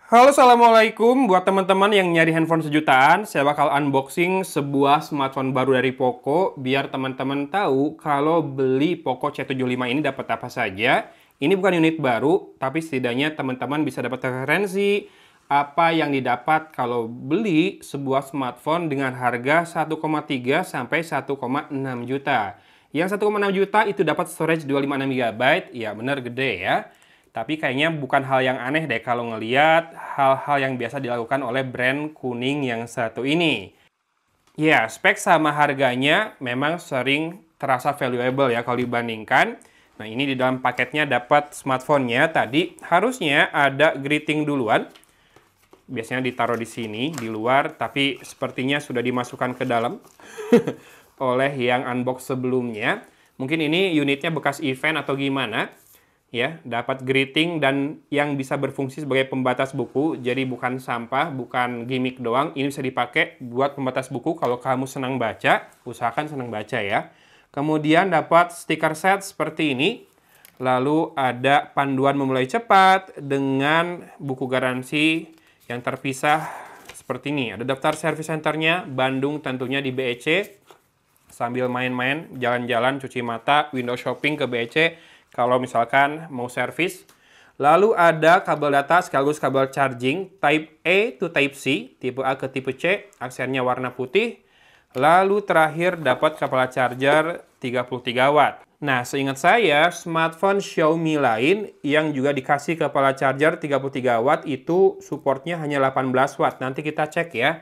Halo, assalamualaikum buat teman-teman yang nyari handphone sejutaan. Saya bakal unboxing sebuah smartphone baru dari Poco biar teman-teman tahu kalau beli Poco C75 ini dapat apa saja. Ini bukan unit baru, tapi setidaknya teman-teman bisa dapat referensi apa yang didapat kalau beli sebuah smartphone dengan harga 1,3 sampai 1,6 juta. Yang 1,6 juta itu dapat storage 256 GB, ya benar gede ya. Tapi kayaknya bukan hal yang aneh deh kalau ngeliat hal-hal yang biasa dilakukan oleh brand kuning yang satu ini. Ya, spek sama harganya memang sering terasa valuable ya kalau dibandingkan. Nah, ini di dalam paketnya dapat smartphone-nya. Tadi harusnya ada greeting duluan. Biasanya ditaruh di sini, di luar, tapi sepertinya sudah dimasukkan ke dalam oleh yang unbox sebelumnya. Mungkin ini unitnya bekas event atau gimana. Ya, dapat greeting dan yang bisa berfungsi sebagai pembatas buku. Jadi bukan sampah, bukan gimmick doang. Ini bisa dipakai buat pembatas buku kalau kamu senang baca. Usahakan senang baca ya. Kemudian dapat stiker set seperti ini. Lalu ada panduan memulai cepat dengan buku garansi yang terpisah seperti ini. Ada daftar service centernya, Bandung tentunya di BEC. Sambil main-main, jalan-jalan, cuci mata, window shopping ke BEC. Kalau misalkan mau servis. Lalu ada kabel data sekaligus kabel charging type A to type C, tipe A ke tipe C, aksennya warna putih. Lalu terakhir dapat kepala charger 33 watt. Nah, seingat saya, smartphone Xiaomi lain yang juga dikasih kepala charger 33 watt itu supportnya hanya 18 watt. Nanti kita cek ya.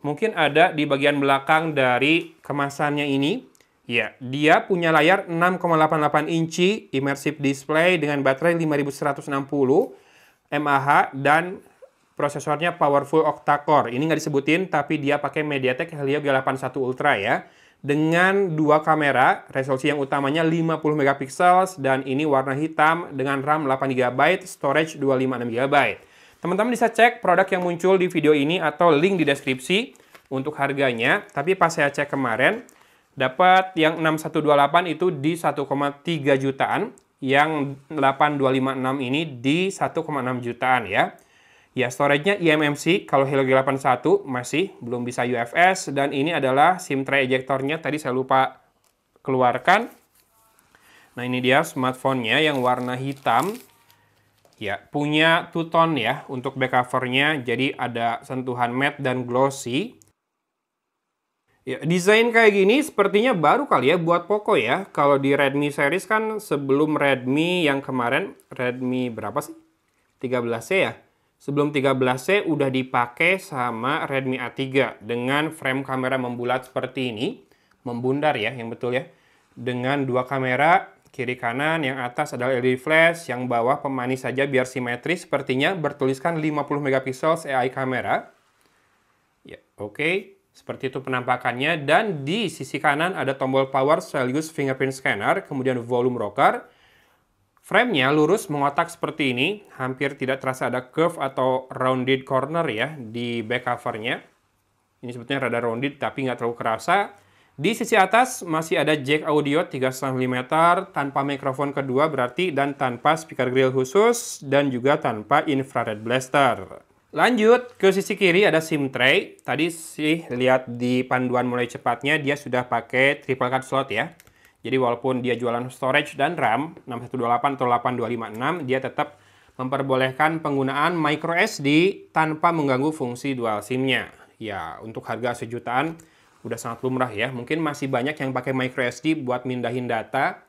Mungkin ada di bagian belakang dari kemasannya ini. Ya, dia punya layar 6,88 inci immersive display dengan baterai 5160 mAh dan prosesornya powerful octa-core. Ini nggak disebutin, tapi dia pakai MediaTek Helio G81 Ultra ya. Dengan dua kamera, resolusi yang utamanya 50 megapiksel dan ini warna hitam dengan RAM 8 GB, storage 256 GB. Teman-teman bisa cek produk yang muncul di video ini atau link di deskripsi untuk harganya. Tapi pas saya cek kemarin, dapat yang 6128 itu di 1,3 jutaan, yang 8256 ini di 1,6 jutaan ya. Ya, storage-nya eMMC, kalau Helio G81 masih belum bisa UFS, dan ini adalah SIM tray ejector-nya, tadi saya lupa keluarkan. Nah, ini dia smartphone-nya yang warna hitam. Ya, punya two-tone ya untuk back cover-nya, jadi ada sentuhan matte dan glossy. Ya, desain kayak gini sepertinya baru kali ya buat Poco ya. Kalau di Redmi series kan sebelum Redmi yang kemarin, Redmi berapa sih? 13C ya? Sebelum 13C udah dipakai sama Redmi A3 dengan frame kamera membulat seperti ini. Membundar ya, yang betul ya. Dengan dua kamera, kiri kanan, yang atas adalah LED flash, yang bawah pemanis saja biar simetris. Sepertinya bertuliskan 50 megapiksel AI kamera. Ya, oke. Seperti itu penampakannya, dan di sisi kanan ada tombol power sekaligus fingerprint scanner, kemudian volume rocker. Frame-nya lurus mengotak seperti ini, hampir tidak terasa ada curve atau rounded corner ya di back cover-nya. Ini sebetulnya rada rounded tapi nggak terlalu kerasa. Di sisi atas masih ada jack audio 3,5 mm tanpa mikrofon kedua berarti, dan tanpa speaker grill khusus, dan juga tanpa infrared blaster. Lanjut ke sisi kiri ada SIM tray. Tadi sih lihat di panduan mulai cepatnya dia sudah pakai triple card slot ya. Jadi walaupun dia jualan storage dan RAM 6128 atau 8256, dia tetap memperbolehkan penggunaan micro SD tanpa mengganggu fungsi dual SIM-nya. Ya, untuk harga sejutaan udah sangat lumrah ya. Mungkin masih banyak yang pakai micro SD buat mindahin data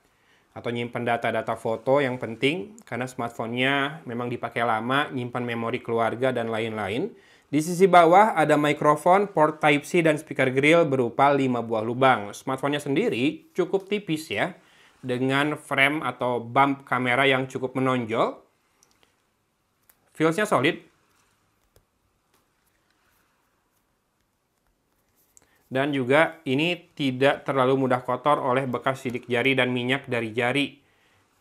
atau nyimpan data-data foto yang penting, karena smartphone-nya memang dipakai lama, nyimpan memori keluarga, dan lain-lain. Di sisi bawah ada mikrofon, port Type-C, dan speaker grill berupa 5 buah lubang. Smartphone-nya sendiri cukup tipis ya, dengan frame atau bump kamera yang cukup menonjol. Feels-nya solid. Dan juga ini tidak terlalu mudah kotor oleh bekas sidik jari dan minyak dari jari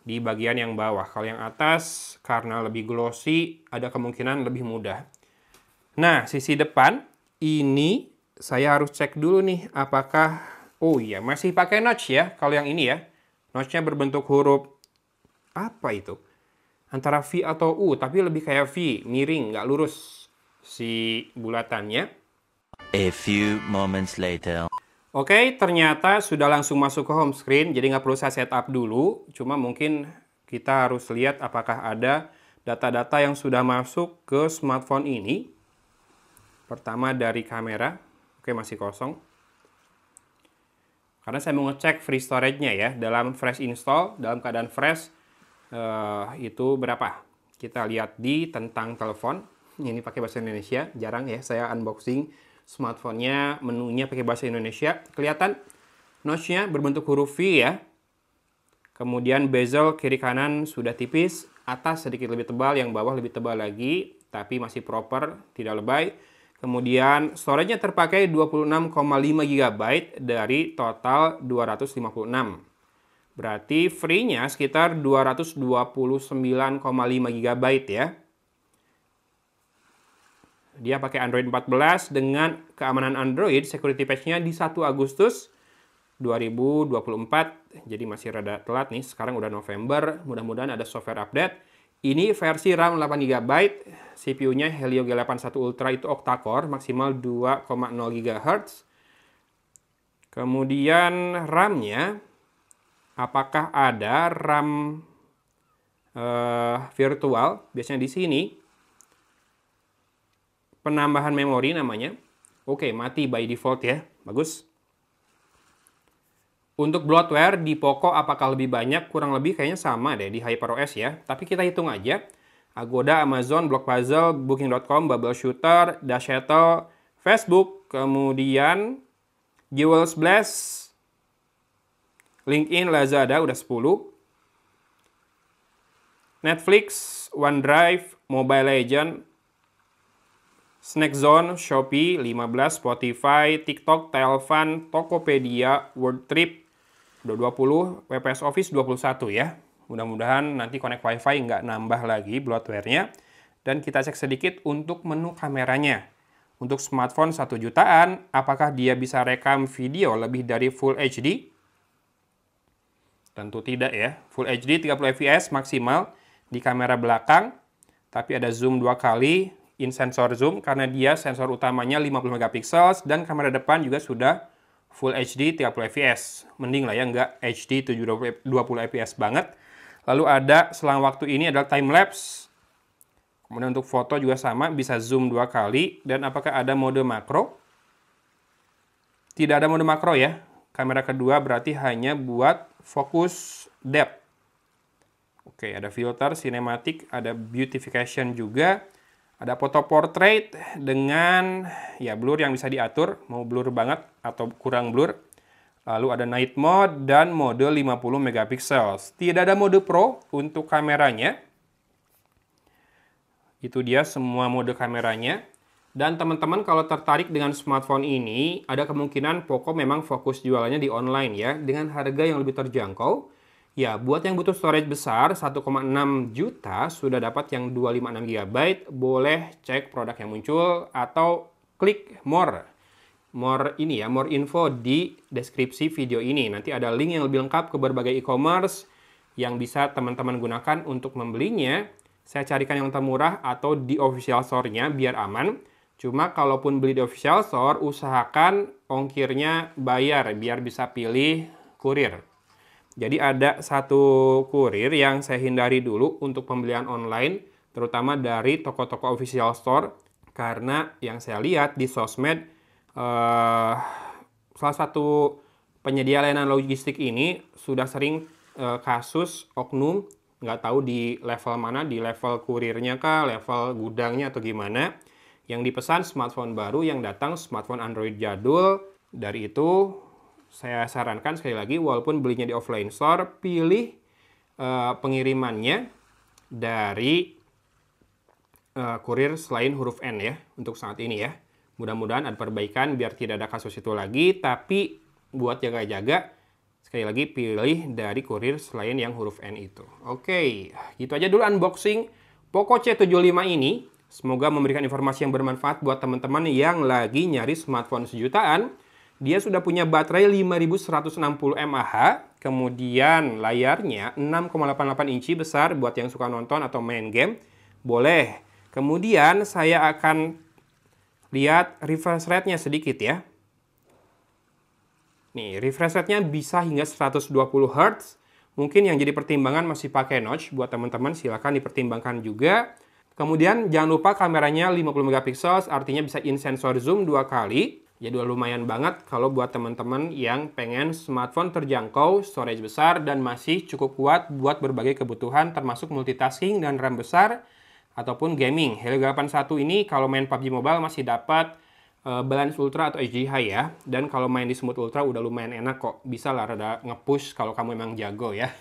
di bagian yang bawah. Kalau yang atas, karena lebih glossy, ada kemungkinan lebih mudah. Nah, sisi depan, ini saya harus cek dulu nih, apakah... Oh iya, masih pakai notch ya, kalau yang ini ya. Notch-nya berbentuk huruf... Apa itu? antara V atau U, tapi lebih kayak V, miring, nggak lurus si bulatannya. A few moments later. Oke, ternyata sudah langsung masuk ke home screen, jadi nggak perlu saya setup dulu. Cuma mungkin kita harus lihat apakah ada data-data yang sudah masuk ke smartphone ini. Pertama dari kamera, oke masih kosong. Karena saya mau ngecek free storage-nya ya, dalam fresh install, dalam keadaan fresh, itu berapa. Kita lihat di tentang telepon, ini pakai bahasa Indonesia, jarang ya saya unboxing smartphone-nya, menunya pakai bahasa Indonesia. Kelihatan notch-nya berbentuk huruf V ya. Kemudian bezel kiri kanan sudah tipis, atas sedikit lebih tebal, yang bawah lebih tebal lagi, tapi masih proper, tidak lebay. Kemudian storage-nya terpakai 26,5 GB dari total 256. Berarti free-nya sekitar 229,5 GB ya. Dia pakai Android 14 dengan keamanan Android, security patch-nya di 1 Agustus 2024. Jadi masih rada telat nih, sekarang udah November, mudah-mudahan ada software update. Ini versi RAM 8 GB, CPU-nya Helio G81 Ultra itu octa-core, maksimal 2,0 GHz. Kemudian RAM-nya, apakah ada RAM virtual? Biasanya di sini. Penambahan memori namanya. Oke, mati by default ya. Bagus. Untuk bloatware di Poco apakah lebih banyak? Kurang lebih kayaknya sama deh di HyperOS ya. Tapi kita hitung aja. Agoda, Amazon, Blockpuzzle, Booking.com, Bubble Shooter, Dash Shuttle, Facebook, kemudian Jewels Blast, LinkedIn, Lazada udah 10. Netflix, OneDrive, Mobile Legends, Snackzone, Shopee, 15, Spotify, TikTok, Telfan, Tokopedia, Wordtrip, udah 20, WPS Office 21 ya. Mudah-mudahan nanti connect WiFi nggak nambah lagi bloatware-nya. Dan kita cek sedikit untuk menu kameranya. Untuk smartphone 1 jutaan, apakah dia bisa rekam video lebih dari Full HD? Tentu tidak ya. Full HD 30 fps maksimal di kamera belakang. Tapi ada zoom 2 kali, in sensor zoom, karena dia sensor utamanya 50 megapiksel dan kamera depan juga sudah Full HD 30 fps. Mending lah ya, nggak HD 720 fps banget. Lalu ada selang waktu ini adalah time lapse. Kemudian untuk foto juga sama, bisa zoom 2 kali. Dan apakah ada mode makro? Tidak ada mode makro ya. Kamera kedua berarti hanya buat fokus depth. Oke, ada filter, cinematic, ada beautification juga. Ada foto portrait dengan ya blur yang bisa diatur, mau blur banget atau kurang blur. Lalu ada night mode dan mode 50 megapiksel. Tidak ada mode pro untuk kameranya. Itu dia semua mode kameranya. Dan teman-teman kalau tertarik dengan smartphone ini, ada kemungkinan Poco memang fokus jualannya di online ya, dengan harga yang lebih terjangkau. Ya, buat yang butuh storage besar, 1,6 juta, sudah dapat yang 256 GB, boleh cek produk yang muncul, atau klik more ini ya, more info di deskripsi video ini. Nanti ada link yang lebih lengkap ke berbagai e-commerce yang bisa teman-teman gunakan untuk membelinya. Saya carikan yang termurah atau di official store-nya biar aman. Cuma kalaupun beli di official store, usahakan ongkirnya bayar biar bisa pilih kurir. Jadi ada satu kurir yang saya hindari dulu untuk pembelian online, terutama dari toko-toko official store, karena yang saya lihat di sosmed, salah satu penyedia layanan logistik ini sudah sering kasus oknum, nggak tahu di level mana, di level kurirnya kah, level gudangnya atau gimana, yang dipesan smartphone baru, yang datang smartphone Android jadul. Dari itu saya sarankan sekali lagi, walaupun belinya di offline store, pilih pengirimannya dari kurir selain huruf N ya, untuk saat ini ya. Mudah-mudahan ada perbaikan biar tidak ada kasus itu lagi, tapi buat jaga-jaga, sekali lagi pilih dari kurir selain yang huruf N itu. Oke, gitu aja dulu unboxing Poco C75 ini. Semoga memberikan informasi yang bermanfaat buat teman-teman yang lagi nyari smartphone sejutaan. Dia sudah punya baterai 5160 mAh, kemudian layarnya 6,88 inci besar buat yang suka nonton atau main game. Boleh. Kemudian saya akan lihat refresh rate-nya sedikit ya. Nih, refresh rate-nya bisa hingga 120 Hz. Mungkin yang jadi pertimbangan masih pakai notch. Buat teman-teman silahkan dipertimbangkan juga. Kemudian jangan lupa kameranya 50 megapiksel, artinya bisa in sensor zoom 2 kali. Jadi udah lumayan banget kalau buat teman-teman yang pengen smartphone terjangkau, storage besar, dan masih cukup kuat buat berbagai kebutuhan termasuk multitasking dan RAM besar ataupun gaming. Helio G81 ini kalau main PUBG Mobile masih dapat Balance Ultra atau HD High ya. Dan kalau main di Smooth Ultra udah lumayan enak kok. Bisa lah rada nge-push kalau kamu emang jago ya.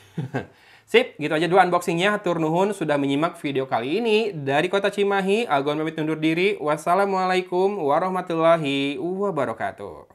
Sip, gitu aja dulu unboxingnya. Hatur nuhun sudah menyimak video kali ini. Dari Kota Cimahi, Algon pamit undur diri. Wassalamualaikum warahmatullahi wabarakatuh.